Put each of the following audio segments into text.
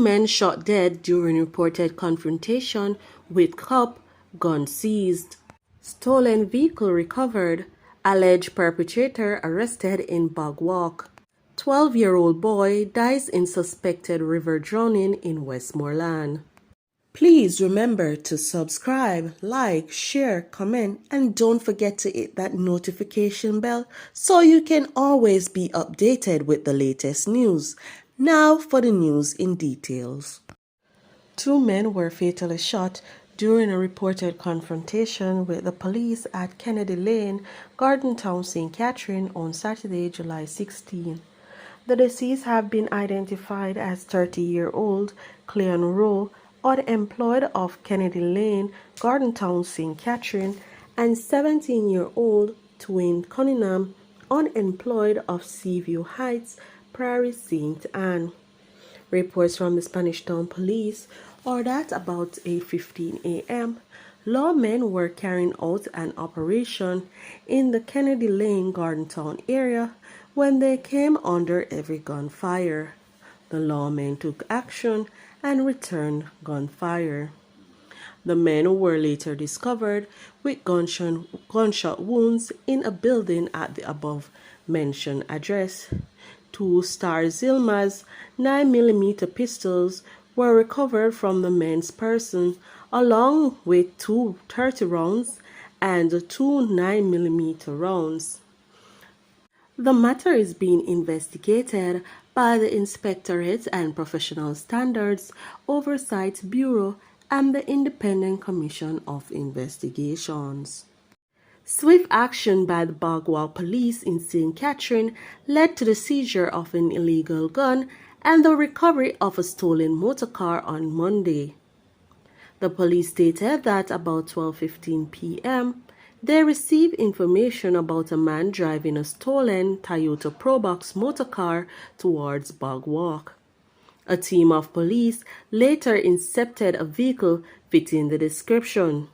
men shot dead during reported confrontation with cop, gun seized. Stolen vehicle recovered, alleged perpetrator arrested in Bogwalk. 12-year-old boy dies in suspected river drowning in Westmoreland. Please remember to subscribe, like, share, comment, and don't forget to hit that notification bell so you can always be updated with the latest news. Now for the news in details. 2 men were fatally shot during a reported confrontation with the police at Kennedy Lane, Gardentown, St. Catherine on Saturday, July 16. The deceased have been identified as 30-year-old Cleon Rowe, unemployed of Kennedy Lane, Gardentown, St. Catherine, and 17-year-old Twain Cunningham, unemployed of Seaview Heights, Prairie St. Anne. Reports from the Spanish Town Police are that about 8:15 a.m., lawmen were carrying out an operation in the Kennedy Lane, Gardentown area when they came under heavy gunfire. The lawmen took action and returned gunfire. The men were later discovered with gunshot wounds in a building at the above-mentioned address. 2 Star Zilma's 9mm pistols were recovered from the men's person, along with 2 .30 rounds and 2 9mm rounds. The matter is being investigated by the Inspectorate and Professional Standards Oversight Bureau and the Independent Commission of Investigations. Swift action by the Bogwalk Police in St. Catherine led to the seizure of an illegal gun and the recovery of a stolen motorcar on Monday. The police stated that about 12:15 p.m., they received information about a man driving a stolen Toyota Probox motorcar towards Bogwalk. A team of police later intercepted a vehicle fitting the description.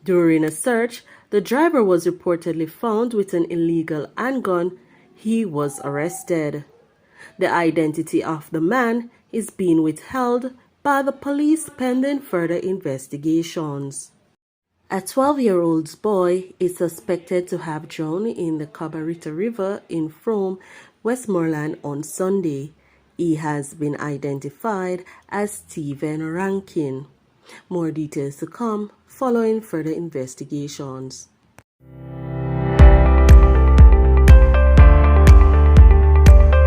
During a search, the driver was reportedly found with an illegal handgun. He was arrested. The identity of the man is being withheld by the police pending further investigations. A 12-year-old boy is suspected to have drowned in the Cabarita River in Frome, Westmoreland on Sunday. He has been identified as Stephen Rankin. More details to come following further investigations.